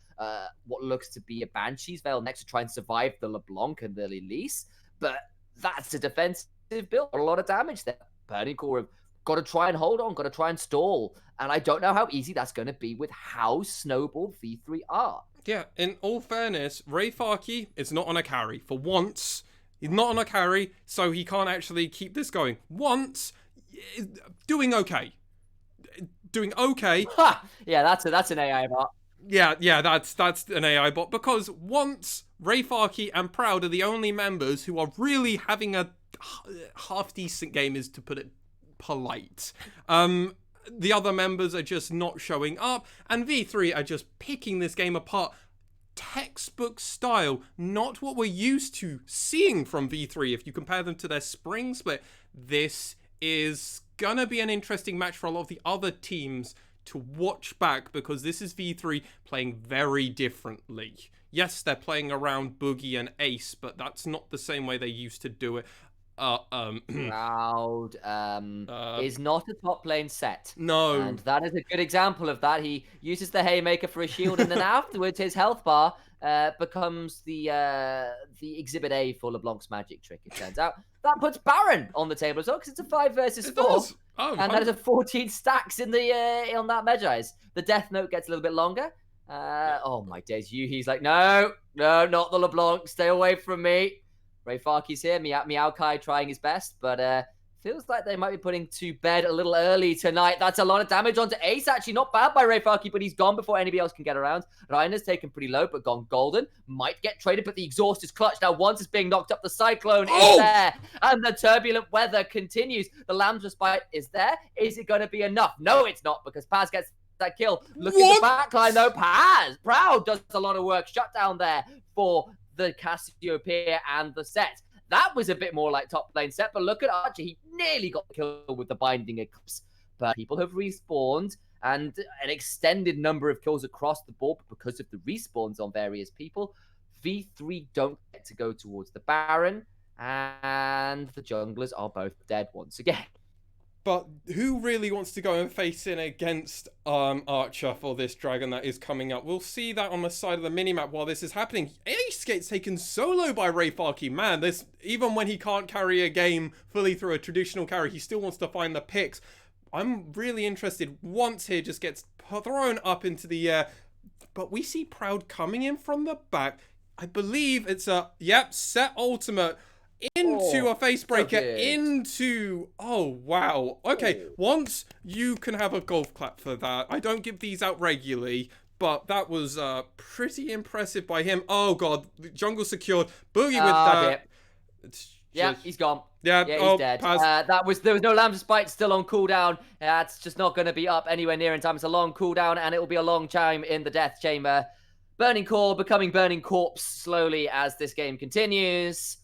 what looks to be a Banshee's Veil next to try and survive the LeBlanc and the Elise. But that's a defensive build. A lot of damage there. Burning Core have got to try and hold on, got to try and stall. And I don't know how easy that's going to be with how snowballed V3 are. Yeah, in all fairness, Rayfarki is not on a carry. For once, he's not on a carry, so he can't actually keep this going. Once, doing okay. Doing okay. Ha! Yeah, that's an AI bot. Yeah, that's an AI bot, because once, Rayfarki and Proud are the only members who are really having a half-decent game, is to put it polite. The other members are just not showing up, and V3 are just picking this game apart. Textbook style, not what we're used to seeing from V3 if you compare them to their spring split. This is gonna be an interesting match for a lot of the other teams to watch back, because this is V3 playing very differently. Yes, they're playing around Boogie and Ace, but that's not the same way they used to do it. Proud is not a top lane set. No. And that is a good example of that. He uses the Haymaker for a shield, and then afterwards his health bar becomes the Exhibit A for LeBlanc's magic trick, it turns out. That puts Baron on the table as well, because it's a 5 versus 4. Oh, and that is a 14 stacks in the on that Medjai's. The Death Note gets a little bit longer. Oh my days, he's like, no, not the LeBlanc, stay away from me. Rayfarki's here, Meowkai trying his best, but feels like they might be putting to bed a little early tonight. That's a lot of damage onto Ace, actually not bad by Rayfarki, but he's gone before anybody else can get around. Reiner's taken pretty low, but gone golden. Might get traded, but the exhaust is clutch. Now once it's being knocked up, the Cyclone is there, and the turbulent weather continues. The Lamb's Respite is there. Is it going to be enough? No, it's not, because Paz gets that kill. Look at the backline though. Paz, Proud does a lot of work. Shut down there for the Cassiopeia and the set. That was a bit more like top lane set, but look at Archer. He nearly got killed with the Binding Eclipse. But people have respawned, and an extended number of kills across the board because of the respawns on various people. V3 don't get to go towards the Baron, and the junglers are both dead once again. But who really wants to go and face in against Archer for this dragon that is coming up? We'll see that on the side of the minimap while this is happening. Ace gets taken solo by Rayfarki. Man, this, even when he can't carry a game fully through a traditional carry, he still wants to find the picks. I'm really interested. Once here just gets thrown up into the air. But we see Proud coming in from the back. I believe it's a, set ultimate. Into a face breaker, into, oh wow. Okay, once you can have a golf clap for that. I don't give these out regularly, but that was pretty impressive by him. Oh god, jungle secured. Boogie with that. He's gone. Yeah, he's dead. There was no Lamb's Spite still on cooldown. That's just not going to be up anywhere near in time. It's a long cooldown, and it will be a long time in the death chamber. Burning Core becoming Burning Corpse slowly as this game continues.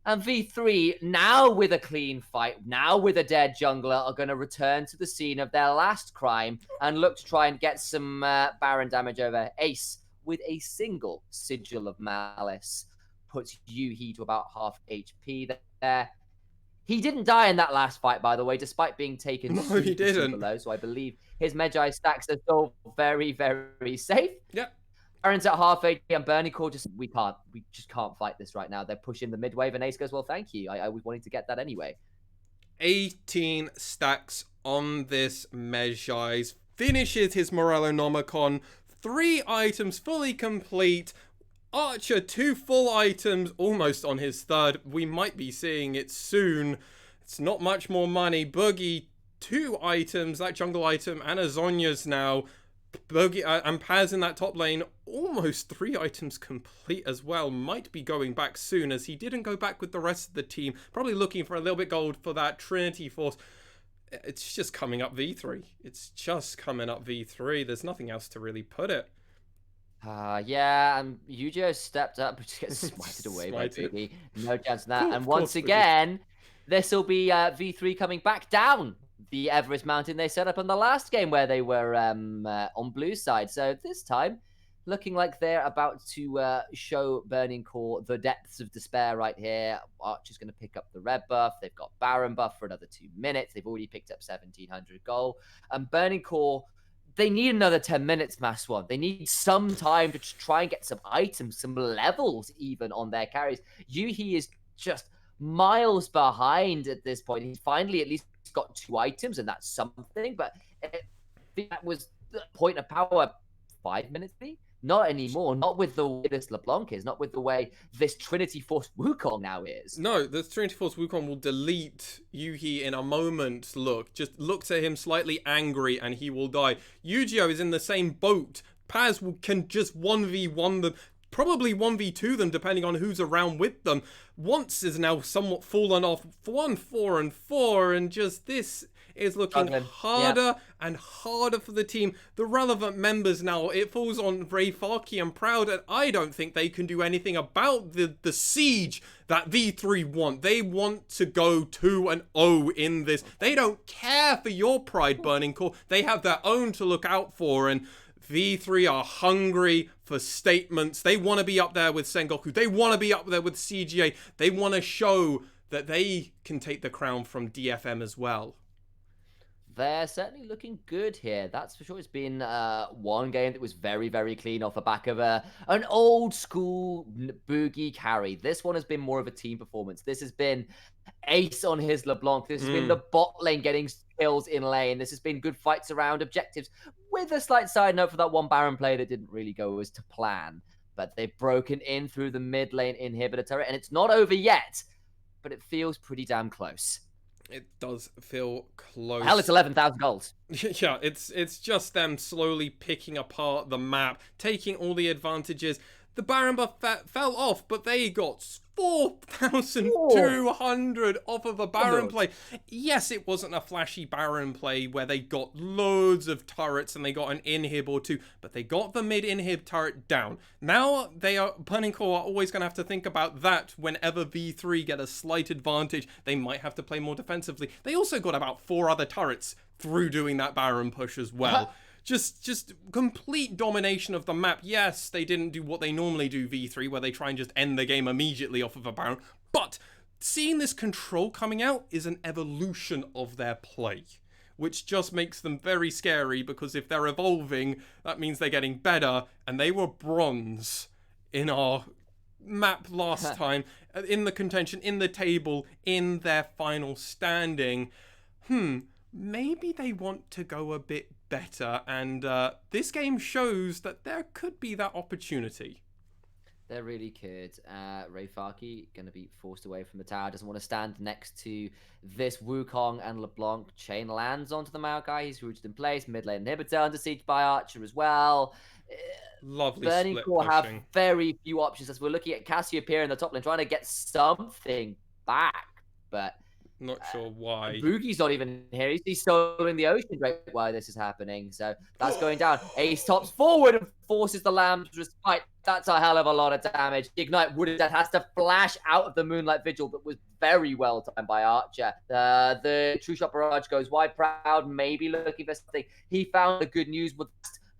And V3, now with a clean fight, now with a dead jungler, are going to return to the scene of their last crime and look to try and get some Baron damage over. Ace, with a single Sigil of Malice, puts Yuhi to about half HP there. He didn't die in that last fight, by the way, despite being taken super low. So I believe his Medjai stacks are still very, very safe. Yep. Baron's at half HP, and Burning Core we just can't fight this right now. They're pushing the mid wave, and Ace goes, well, thank you. I was wanting to get that anyway. 18 stacks on this Medjai. Finishes his Morellonomicon. 3 items fully complete. Archer, 2 full items, almost on his 3rd. We might be seeing it soon. It's not much more money. Boogie, 2 items, that jungle item, and a Zonya's now. Boogie and Paz in that top lane, almost 3 items complete as well. Might be going back soon, as he didn't go back with the rest of the team. Probably looking for a little bit gold for that Trinity Force. It's just coming up V3. It's just coming up V3. There's nothing else to really put it. Yeah, and Yu-Gi-Oh stepped up, but just gets smited away by Smited. Boogie. No chance of that. And Of once course, Boogie. again, this will be V3 coming back down the Everest Mountain they set up on the last game where they were on blue side. So this time, looking like they're about to show Burning Core the depths of despair right here. Archer's going to pick up the red buff. They've got Baron buff for another 2 minutes. They've already picked up 1,700 gold. And Burning Core, they need another 10 minutes, Mass One. They need some time to try and get some items, some levels even on their carries. Yuhi is just miles behind at this point. He's finally at least got 2 items, and that's something. But I think that was the point of power 5 minutes, maybe? Not anymore. Not with the way this LeBlanc is. Not with the way this Trinity Force Wukong now is. No, the Trinity Force Wukong will delete Yuhi in a moment. Look, just looks at him slightly angry and he will die. Yu-Gi-Oh is in the same boat. Paz can just 1v1 them, probably 1v2 them depending on who's around with them. Once is now somewhat fallen off. 1, 4, and 4, and just this is looking harder and harder for the team. The relevant members now, it falls on Ray Farkey and Proud, and I don't think they can do anything about the siege that V3 want. They want to go 2-0 in this. They don't care for your pride, Burning Core. They have their own to look out for, and V3 are hungry for statements. They want to be up there with Sengoku. They want to be up there with CGA. They want to show that they can take the crown from DFM as well. They're certainly looking good here. That's for sure. It's been one game that was very, very clean off the back of an old school Boogie carry. This one has been more of a team performance. This has been Ace on his LeBlanc. This has been the bot lane getting kills in lane. This has been good fights around objectives, with a slight side note for that one Baron play that didn't really go as to plan. But they've broken in through the mid lane inhibitor turret, and it's not over yet, but it feels pretty damn close. It does feel close. Hell, it's 11,000 gold. Yeah, it's just them slowly picking apart the map, taking all the advantages. The Baron buff fell off, but they got 4,200 off of a Baron play. Yes, it wasn't a flashy Baron play where they got loads of turrets and they got an inhib or 2, but they got the mid inhib turret down. Now Burning Core are always going to have to think about that whenever V3 get a slight advantage. They might have to play more defensively. They also got about 4 other turrets through doing that Baron push as well. Just complete domination of the map. Yes, they didn't do what they normally do, V3, where they try and just end the game immediately off of a Baron. But seeing this control coming out is an evolution of their play, which just makes them very scary, because if they're evolving, that means they're getting better, and they were bronze in our map last time, in the contention, in the table, in their final standing. Maybe they want to go a bit better, and this game shows that there could be that opportunity. There really could. Ray Farkey going to be forced away from the tower. Doesn't want to stand next to this Wukong and LeBlanc. Chain lands onto the Maokai. He's rooted in place. Mid lane inhibitor under siege by Archer as well. Lovely Burning split Core have pushing. very few options as we're looking at Cassiopeia in the top lane trying to get something back, but Not sure why. Boogie's not even here. He's solo in the ocean right while this is happening. So that's going down. Ace tops forward and forces the Lamb's respite. That's a hell of a lot of damage. The Ignite Wooded has to flash out of the Moonlight Vigil, but was very well timed by Archer. The True Shot Barrage goes wide. Proud, maybe looking for something. He found the good news with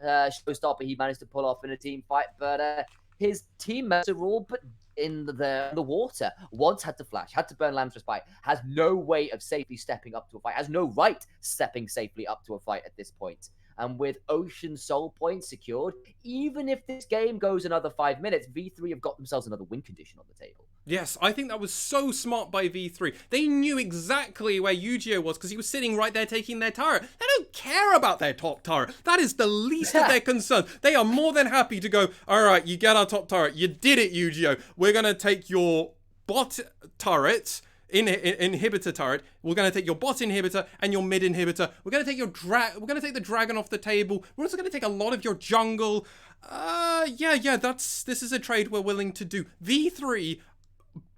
Showstopper he managed to pull off in a team fight, but his teammates are all but in the water. Once had to flash, had to burn Lamb's Respite, has no way of safely stepping up to a fight, has no right stepping safely up to a fight at this point. And with Ocean Soul points secured, even if this game goes another 5 minutes, V3 have got themselves another win condition on the table. Yes, I think that was so smart by V3. They knew exactly where Yu-Gi-Oh was because he was sitting right there taking their turret. They don't care about their top turret. That is the least of their concern. They are more than happy to go, all right, you get our top turret. You did it, Yu-Gi-Oh. We're going to take your bot turret, inhibitor turret. We're going to take your bot inhibitor and your mid inhibitor. We're going to take your we're going to take the dragon off the table. We're also going to take a lot of your jungle. This is a trade we're willing to do. V3,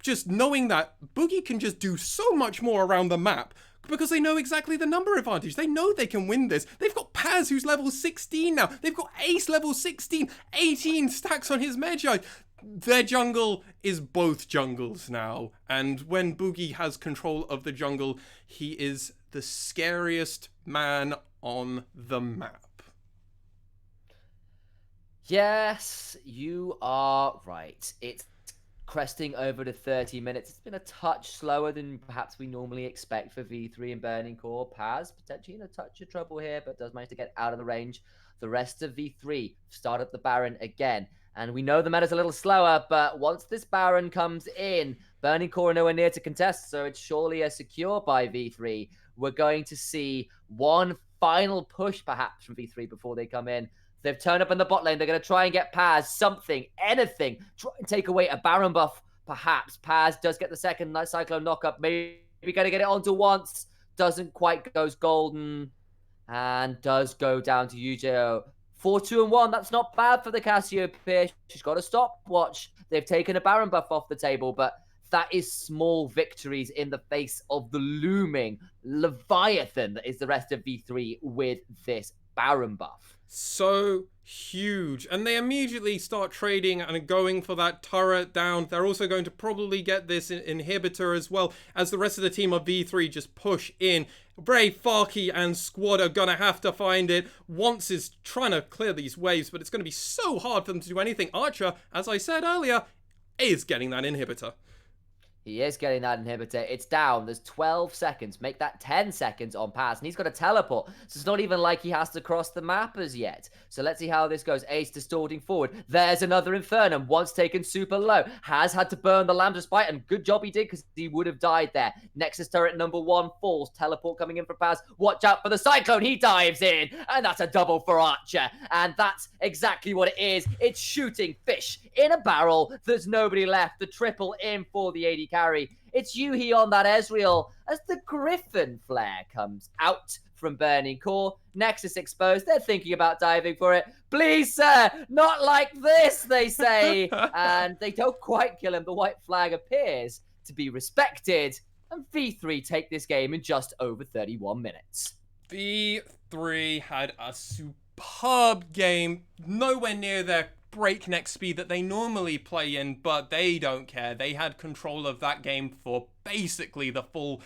just knowing that Boogie can just do so much more around the map, because they know exactly the number advantage. They know they can win this. They've got Paz, who's level 16 now. They've got Ace, level 16, 18 stacks on his Medjay. Their jungle is both jungles now. And when Boogie has control of the jungle, he is the scariest man on the map. Yes, you are right. It's cresting over to 30 minutes. It's been a touch slower than perhaps we normally expect for V3 and Burning Core. Paz potentially in a touch of trouble here, but does manage to get out of the range. The rest of V3 start at the Baron again. And we know the meta's a little slower, but once this Baron comes in, Burning Core are nowhere near to contest, so it's surely a secure by V3. We're going to see one final push perhaps from V3 before they come in. They've turned up in the bot lane. They're going to try and get Paz something, anything. Try and take away a Baron buff, perhaps. Paz does get the second Cyclone knockup. Maybe going to get it onto once. Doesn't quite goes golden. And does go down to UJO. 4-2-1. That's not bad for the Cassiopeia. She's got a stopwatch. They've taken a Baron buff off the table, but that is small victories in the face of the looming Leviathan that is the rest of V3 with this Baron buff. So huge. And they immediately start trading and going for that turret down. They're also going to probably get this inhibitor as well, as the rest of the team of V3 just push in. Brave, Farkey and squad are going to have to find it. Once is trying to clear these waves, but it's going to be so hard for them to do anything. Archer, as I said earlier, is getting that inhibitor. He is getting that inhibitor. It's down. There's 12 seconds. Make that 10 seconds on Paz. And he's got a teleport. So it's not even like he has to cross the map as yet. So let's see how this goes. Ace distorting forward. There's another Infernum. Once taken super low. Has had to burn the Lambda Spite. And good job he did because he would have died there. Nexus turret number 1 falls. Teleport coming in for Paz. Watch out for the Cyclone. He dives in. And that's a double for Archer. And that's exactly what it is. It's shooting fish in a barrel. There's nobody left. The triple in for the AD carry. It's Yuhi on that Ezreal as the Griffin flare comes out from Burning Core. Nexus exposed. They're thinking about diving for it. Please, sir, not like this, they say. And they don't quite kill him. The white flag appears to be respected. And V3 take this game in just over 31 minutes. V3 had a superb game. Nowhere near their breakneck speed that they normally play in, but they don't care. They had control of that game for basically the full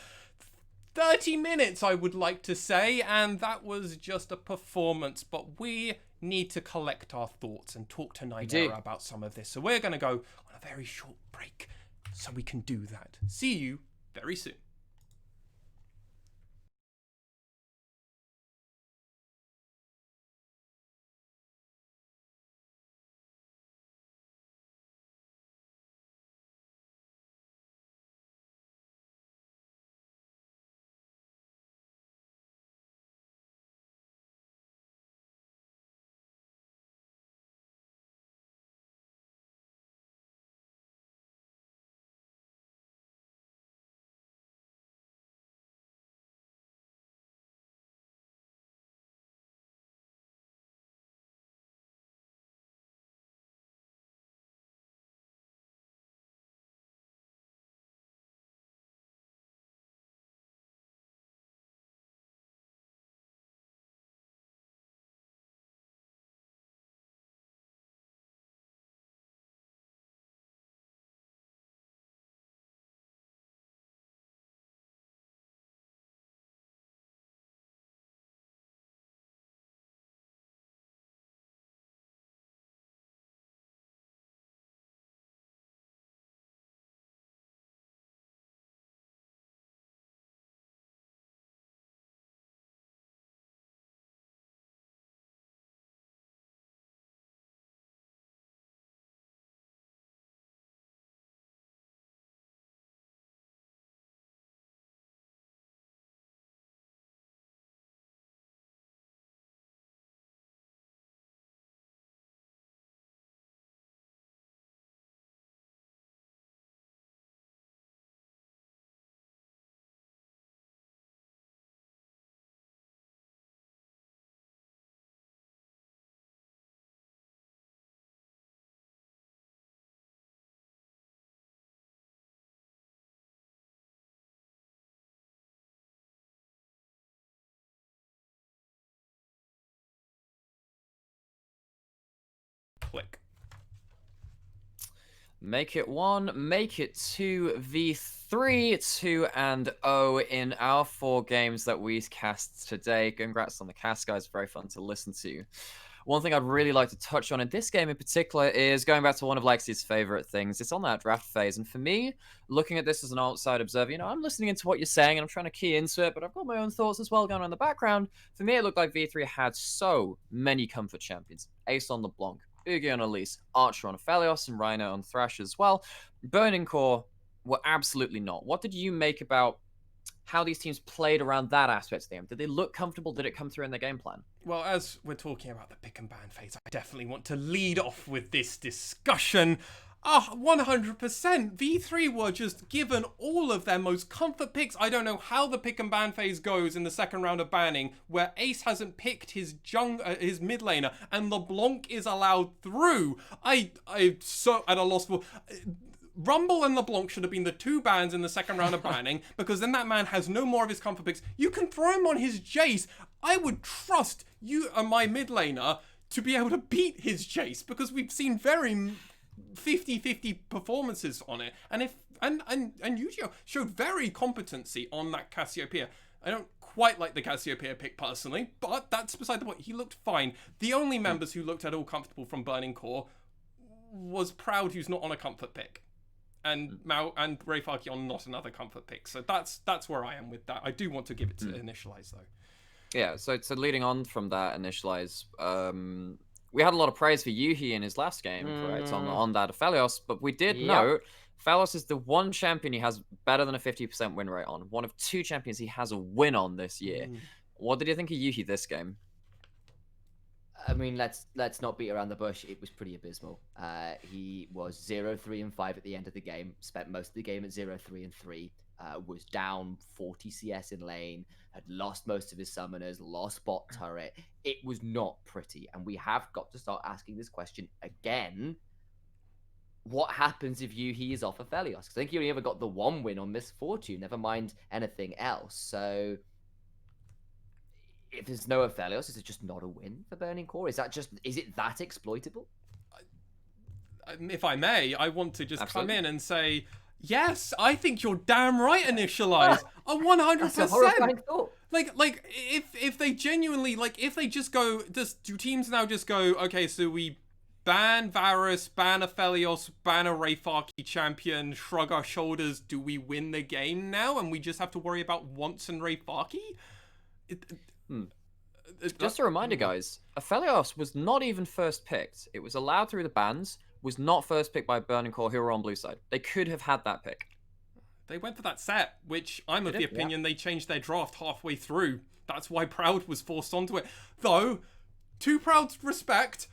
30 minutes, I would like to say, and that was just a performance. But we need to collect our thoughts and talk to Nightmare about some of this. So we're going to go on a very short break so we can do that. See you very soon. Click. Make it 1, make it 2, V3, 2-0 in our 4 games that we cast today. Congrats on the cast, guys. Very fun to listen to. One thing I'd really like to touch on in this game in particular is going back to one of Lexi's favorite things. It's on that draft phase. And for me, looking at this as an outside observer, I'm listening into what you're saying and I'm trying to key into it, but I've got my own thoughts as well going on in the background. For me, it looked like V3 had so many comfort champions. Ace on LeBlanc, Ugi on Elise, Archer on Aphelios, and Rhino on Thresh as well. Burning Core were absolutely not. What did you make about how these teams played around that aspect of the game? Did they look comfortable? Did it come through in their game plan? Well, as we're talking about the pick and ban phase, I definitely want to lead off with this discussion. 100%. V3 were just given all of their most comfort picks. I don't know how the pick and ban phase goes in the second round of banning, where Ace hasn't picked his mid laner and LeBlanc is allowed through. I'm so at a loss for. Rumble and LeBlanc should have been the 2 bans in the second round of banning, because then that man has no more of his comfort picks. You can throw him on his Jace. I would trust you and my mid laner to be able to beat his Jace, because we've seen very 50-50 performances on it. And Yu-Gi-Oh showed very competency on that Cassiopeia. I don't quite like the Cassiopeia pick personally, but that's beside the point. He looked fine. The only members who looked at all comfortable from Burning Core was Proud, who's not on a comfort pick, and Mao and Ray Farki on not another comfort pick. So that's where I am with that. I do want to give it to Initialize though. Yeah, so leading on from that Initialize, we had a lot of praise for Yuhi in his last game, correct, on that Aphelios, but we did note Aphelios is the one champion he has better than a 50% win rate on. One of 2 champions he has a win on this year. What did you think of Yuhi this game? I mean, let's not beat around the bush. It was pretty abysmal. He was 0-3-5 at the end of the game. Spent most of the game at 0-3-3. Was down 40 CS in lane. Had lost most of his summoners. Lost bot turret. It was not pretty. And we have got to start asking this question again. What happens if Yuhi is off Aphelios? Because I think he only ever got the 1 win on Miss Fortune. Never mind anything else. So if there's no Aphelios, is it just not a win for Burning Core? Is it that exploitable? If I may, I want to just come in and say, yes, I think you're damn right, Initialize. 100%. That's a horrifying thought. Like if they genuinely, if they just go, do teams now just go, okay, so we ban Varus, ban Aphelios, ban a Rayfarki champion, shrug our shoulders, do we win the game now? And we just have to worry about Once and Rayfarki? Just a reminder, guys, Aphelios was not even first picked. It was allowed through the bans, was not first picked by Burning Core, who were on blue side. They could have had that pick. They went for that set, which I'm of the opinion they changed their draft halfway through. That's why Proud was forced onto it. Though, to Proud's respect,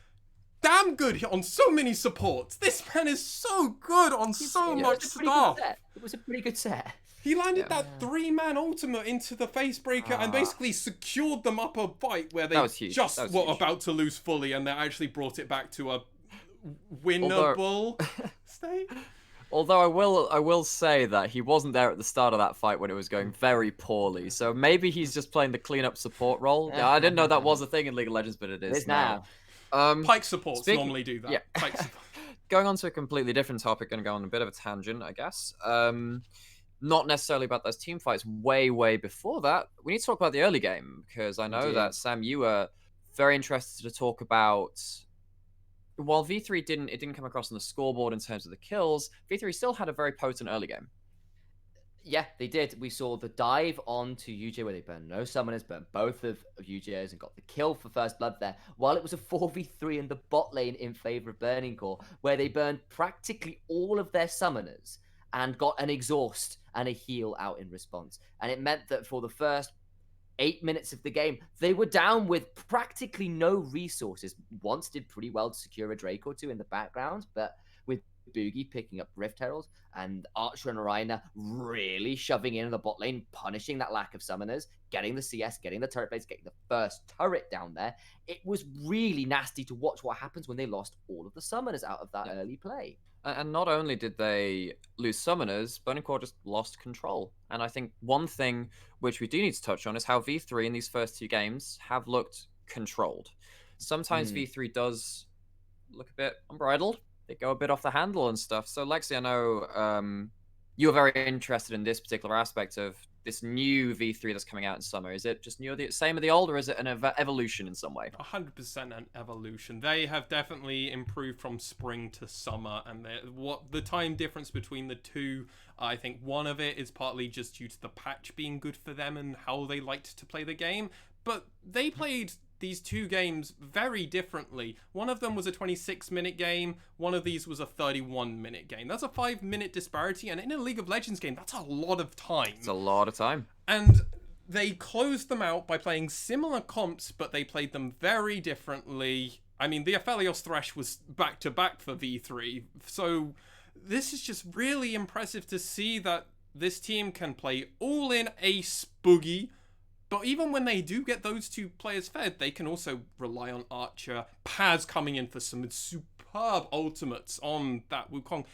damn good on so many supports. This man is so good on so much stuff. It was a pretty good set. He landed that 3-man ultimate into the Facebreaker and basically secured them up a fight where they just were about to lose fully, and they actually brought it back to a winnable state. Although I will say that he wasn't there at the start of that fight when it was going very poorly. So maybe he's just playing the cleanup support role. Yeah, I didn't know that was a thing in League of Legends, but it is now. Pike supports normally do that. Yeah. Pike support. Going on to a completely different topic, going to go on a bit of a tangent, I guess. Not necessarily about those team fights. Way before that, we need to talk about the early game, because I know that Sam, you were very interested to talk about. While V3 didn't come across on the scoreboard in terms of the kills, V3 still had a very potent early game. Yeah, they did. We saw the dive onto UJ where they burned no summoners, burned both of UJs and got the kill for first blood there, while it was a 4v3 in the bot lane in favor of Burning Core, where they burned practically all of their summoners and got an exhaust and a heal out in response. And it meant that for the first 8 minutes of the game, they were down with practically no resources. Once did pretty well to secure a Drake or 2 in the background, but with Boogie picking up Rift Herald and Archer and Rhino really shoving in the bot lane, punishing that lack of summoners, getting the CS, getting the turret base, getting the first turret down there. It was really nasty to watch what happens when they lost all of the summoners out of that early play. And not only did they lose summoners, Burning Core just lost control. And I think one thing which we do need to touch on is how V3 in these first 2 games have looked controlled. Sometimes V3 does look a bit unbridled. They go a bit off the handle and stuff. So, Lexi, I know you were very interested in this particular aspect of this new V3 that's coming out in summer. Is it just new, the same of the old, or is it an evolution in some way? 100% an evolution. They have definitely improved from spring to summer, and what the time difference between the two, I think one of it is partly just due to the patch being good for them and how they liked to play the game, but they played these two games very differently. One of them was a 26-minute game, one of these was a 31-minute game. That's a 5-minute disparity, and in a League of Legends game, that's a lot of time. It's a lot of time. And they closed them out by playing similar comps, but they played them very differently. I mean, the Aphelios Thresh was back-to-back for V3, so this is just really impressive to see that this team can play all-in ace boogie. But even when they do get those two players fed, they can also rely on Archer. Paz coming in for some superb ultimates on that Wukong.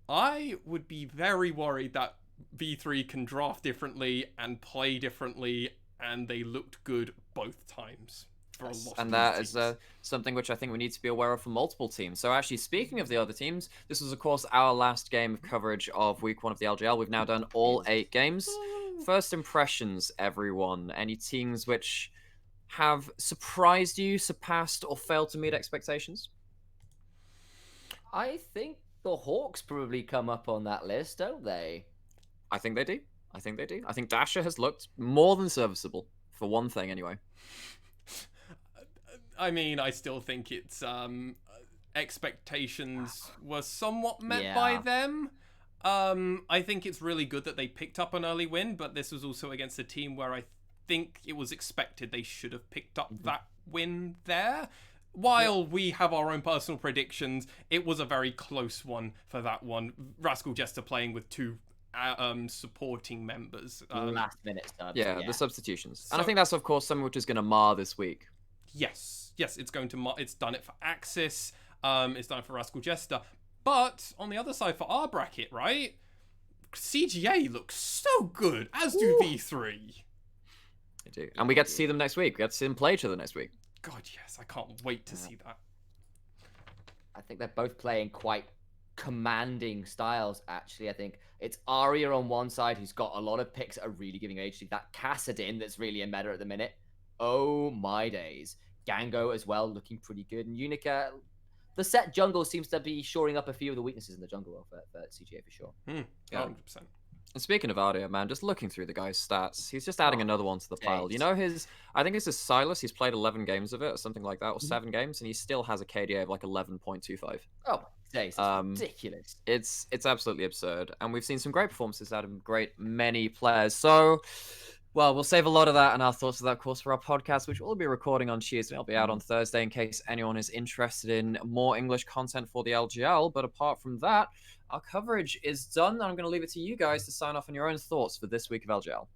I would be very worried that V3 can draft differently and play differently, and they looked good both times. And that is something which I think we need to be aware of for multiple teams. So actually, speaking of the other teams, this was, of course, our last game of coverage of week 1 of the LJL. We've now done all 8 games. First impressions, everyone. Any teams which have surprised you, surpassed, or failed to meet expectations? I think the Hawks probably come up on that list, don't they? I think they do. I think they do. I think Dasher has looked more than serviceable, for one thing anyway. I mean, I still think it's expectations were somewhat met by them. I think it's really good that they picked up an early win, but this was also against a team where I think it was expected they should have picked up that win there. While we have our own personal predictions, it was a very close one for that one. Rascal Jester playing with 2 supporting members. Last minute subs. Yeah, the substitutions. And I think that's, of course, something which is going to mar this week. Yes, it's going to. It's done it for Axis. It's done it for Rascal Jester. But on the other side for our bracket, right? CGA looks so good, as do V3. They do, and we get to see them next week. We get to see them play each other next week. God, yes, I can't wait to see that. I think they're both playing quite commanding styles, actually. I think it's Arya on one side, who's got a lot of picks that are really giving HD. That Kassadin that's really a meta at the minute. Oh my days. Gango as well, looking pretty good. And Unica, the set jungle seems to be shoring up a few of the weaknesses in the jungle for CGA for sure. Yeah, 100%. And speaking of Arya, man, just looking through the guy's stats, he's just adding another one to the pile. You know, I think it's his Silas, he's played 11 games of it or something like that, or 7 games, and he still has a KDA of like 11.25. Oh, days, it's ridiculous. It's absolutely absurd. And we've seen some great performances out of many players. So, well, we'll save a lot of that and our thoughts of that, of course, for our podcast, which we'll be recording on Tuesday. It'll be out on Thursday in case anyone is interested in more English content for the LGL. But apart from that, our coverage is done. And I'm going to leave it to you guys to sign off on your own thoughts for this week of LGL.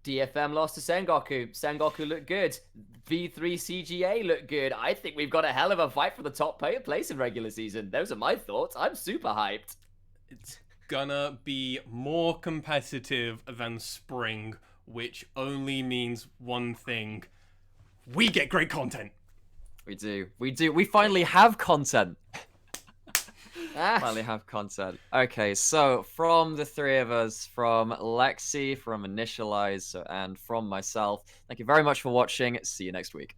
DFM lost to Sengoku. Sengoku looked good. V3 CGA looked good. I think we've got a hell of a fight for the top place in regular season. Those are my thoughts. I'm super hyped. It's gonna be more competitive than spring, which only means one thing. We get great content. We do. We finally have content. Finally have content. Okay, so from the 3 of us, from Lexi, from Initialize, and from myself, thank you very much for watching. See you next week.